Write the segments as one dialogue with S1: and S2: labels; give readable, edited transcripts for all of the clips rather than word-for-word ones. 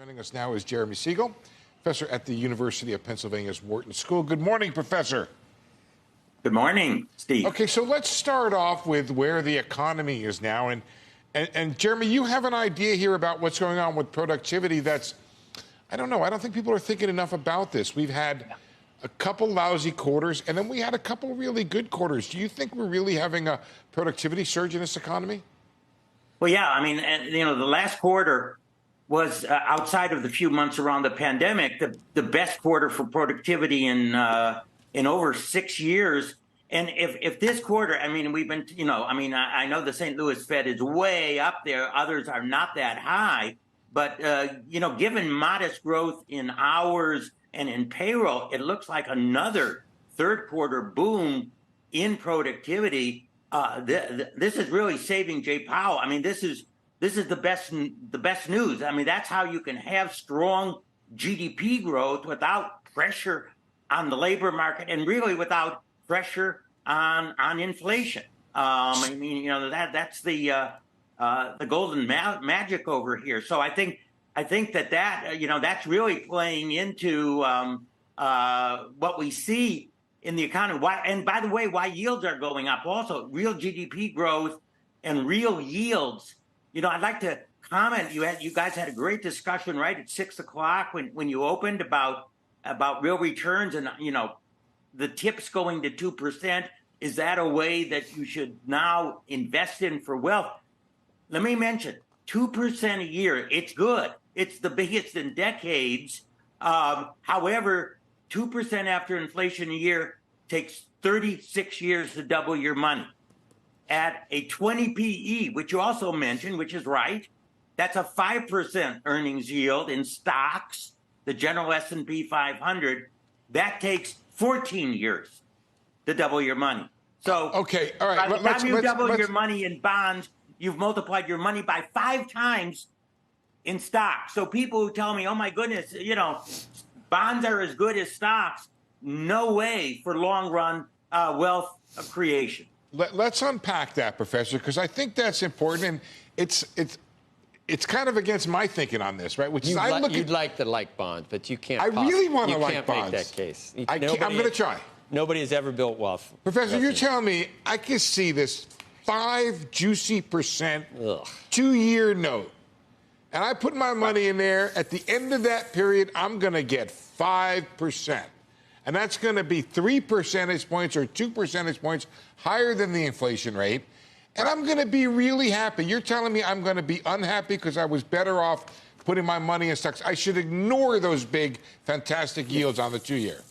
S1: Joining us now is Jeremy Siegel, professor at the University of Pennsylvania's Wharton School. Good morning, Professor.
S2: Good morning, Steve.
S1: Okay, so let's start off with where the economy is now. And Jeremy, you have an idea here about what's going on with productivity that's, I don't know, I don't think people are thinking enough about this. We've had a couple lousy quarters, and then we had a couple really good quarters. Do you think we're really having a productivity surge in this economy?
S2: Well, yeah, I mean, the last quarter was, outside of the few months around the pandemic, the best quarter for productivity in over 6 years. And if this quarter, I mean, we've been, I know the St. Louis Fed is way up there. Others are not that high. But, given modest growth in hours and in payroll, it looks like another third quarter boom in productivity. This is really saving Jay Powell. I mean, this is the best news. I mean, that's how you can have strong GDP growth without pressure on the labor market and really without pressure on inflation. I mean, that's the golden magic over here. So I think that that's really playing into what we see in the economy. And by the way, why yields are going up also, real GDP growth and real yields. I'd like to comment. You guys had a great discussion right at 6 o'clock when you opened about real returns and the tips going to 2%. Is that a way that you should now invest in for wealth? Let me mention 2% a year. It's good. It's the biggest in decades. However, 2% after inflation a year takes 36 years to double your money. At a 20 PE, which you also mentioned, which is right, that's a 5% earnings yield in stocks, the general S&P 500. That takes 14 years to double your money. So
S1: okay, all right.
S2: By the time you double your money in bonds, you've multiplied your money by 5 times in stocks. So people who tell me, oh my goodness, bonds are as good as stocks, no way for long run wealth creation.
S1: Let's unpack that, Professor, because I think that's important, and it's kind of against my thinking on this, right? Which is
S3: you'd like to like bonds, but you can't.
S1: I really want to like
S3: bonds.
S1: You
S3: can't make that case.
S1: I'm going to try.
S3: Nobody has ever built wealth.
S1: Professor, you're telling me I can see this 5 juicy percent 2-year note, and I put my money in there. At the end of that period, I'm going to get 5%. And that's going to be 3 percentage points or 2 percentage points higher than the inflation rate. And I'm going to be really happy. You're telling me I'm going to be unhappy because I was better off putting my money in stocks. I should ignore those big, fantastic yields on the 2-year.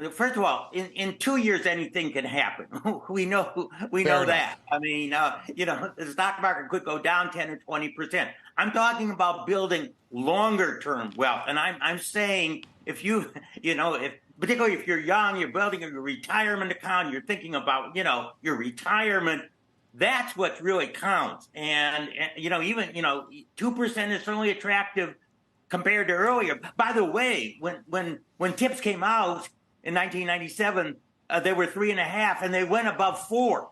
S2: First of all, in 2 years, anything can happen. we know that. I mean, the stock market could go down 10 or 20%. I'm talking about building longer-term wealth. And I'm saying if particularly if you're young, you're building a retirement account, you're thinking about, your retirement, that's what really counts. And, even, 2% is certainly attractive compared to earlier. By the way, when tips came out in 1997, they were 3.5 and they went above 4.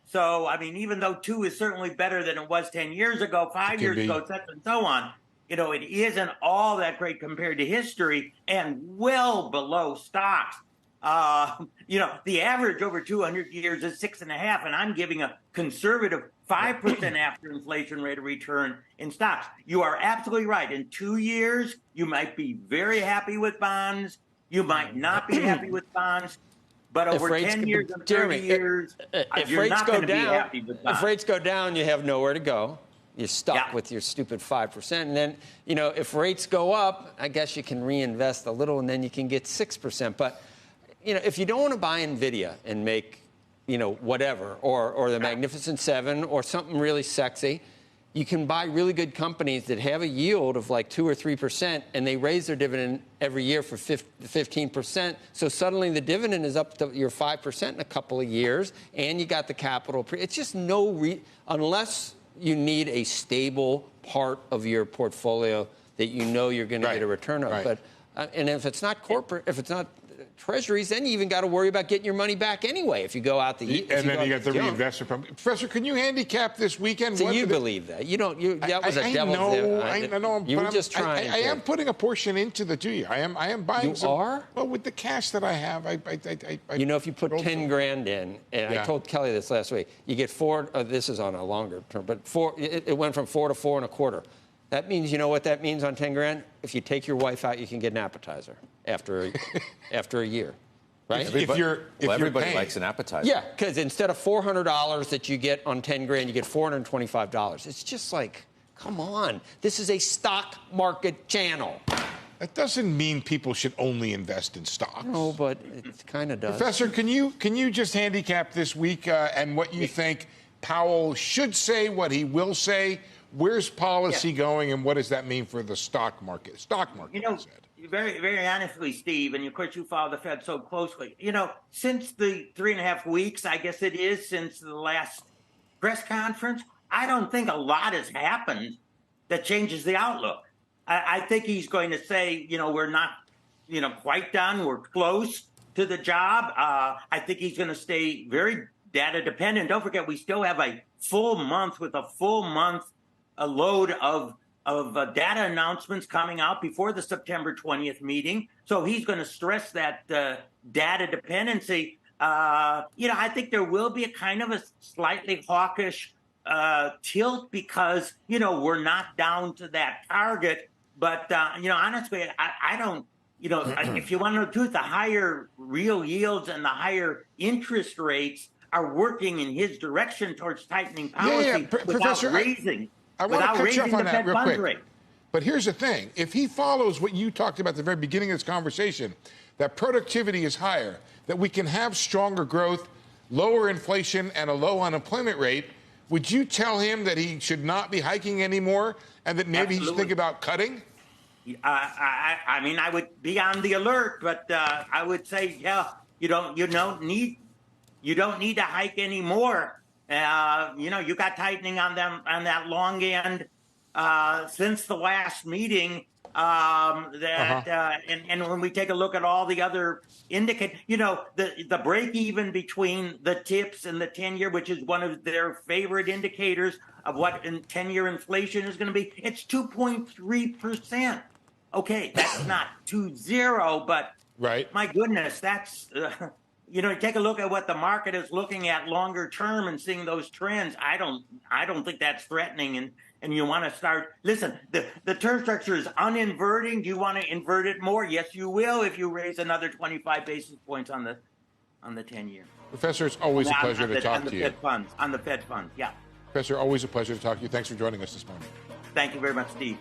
S2: So, I mean, even though 2 is certainly better than it was 10 years ago, 5 years ago, and so on, it isn't all that great compared to history and well below stocks. The average over 200 years is 6.5, and I'm giving a conservative 5% after inflation rate of return in stocks. You are absolutely right. In 2 years, you might be very happy with bonds. You might not be happy with bonds. But over 10 years and 30 years, you're not going to be happy with bonds.
S3: If rates go down, you have nowhere to go. You're stuck with your stupid 5%. And then, if rates go up, I guess you can reinvest a little and then you can get 6%. But, if you don't want to buy NVIDIA and make, whatever, or the Magnificent Seven or something really sexy, you can buy really good companies that have a yield of like 2 or 3%, and they raise their dividend every year for 15%. So suddenly the dividend is up to your 5% in a couple of years, and you got the capital. It's just unless you need a stable part of your portfolio that you're going to get a return of.
S1: Right.
S3: But and if it's not corporate, if it's not treasuries, then you even got to worry about getting your money back anyway if you go out the
S1: and then you got the reinvestment from. Professor, can you handicap this weekend?
S3: So you believe that? You don't. That was a devil's.
S1: I know.
S3: You were just trying.
S1: I am putting a portion into the 2 year. I am buying.
S3: You are?
S1: Well, with the cash that I have,
S3: you know, if you put 10 grand in, and I told Kelly this last week, you get four. This is on a longer term, but four. It went from 4 to 4.25. That means, you know what that means on 10 grand? If you take your wife out, you can get an appetizer after a year, right?
S4: Everybody likes an appetizer.
S3: Yeah, because instead of $400 that you get on 10 grand, you get $425. It's just like, come on. This is a stock market channel.
S1: That doesn't mean people should only invest in stocks.
S3: No, but it kind of does.
S1: Professor, can you just handicap this week and what you think Powell should say, what he will say? Where's policy going, and what does that mean for the stock market?
S2: You know, very, very honestly, Steve, and of course you follow the Fed so closely. You know, since the 3.5 weeks, I guess it is, since the last press conference, I don't think a lot has happened that changes the outlook. I think he's going to say, you know, we're not, you know, quite done. We're close to the job. I think he's going to stay very data dependent. Don't forget, we still have a full month with a full month. A load of data announcements coming out before the September 20th meeting. So he's going to stress that data dependency. You know, I think there will be a kind of a slightly hawkish tilt because, you know, we're not down to that target. But, you know, honestly, I don't, you know, if you want to know the truth, the higher real yields and the higher interest rates are working in his direction towards tightening policy without
S1: Professor,
S2: raising.
S1: I want to cut you off on that real quick.
S2: Rate.
S1: But here's the thing. If he follows what you talked about at the very beginning of this conversation, that productivity is higher, that we can have stronger growth, lower inflation, and a low unemployment rate, would you tell him that he should not be hiking anymore and that maybe he should think about cutting?
S2: I mean, I would be on the alert, but I would say, yeah, you don't need to hike anymore. You know, you got tightening on that long end since the last meeting. And when we take a look at all the other indicators, you know, the break even between the tips and the 10-year, which is one of their favorite indicators of what 10-year inflation is going to be, it's 2.3%. Okay, that's not 2.0, but my goodness, that's. You know, take a look at what the market is looking at longer term and seeing those trends. I don't think that's threatening. And you want to start. Listen, the term structure is uninverting. Do you want to invert it more? Yes, you will if you raise another 25 basis points on the 10-year.
S1: Professor, it's always a pleasure to talk to you.
S2: On the Fed funds, yeah.
S1: Professor, always a pleasure to talk to you. Thanks for joining us this morning.
S2: Thank you very much, Steve.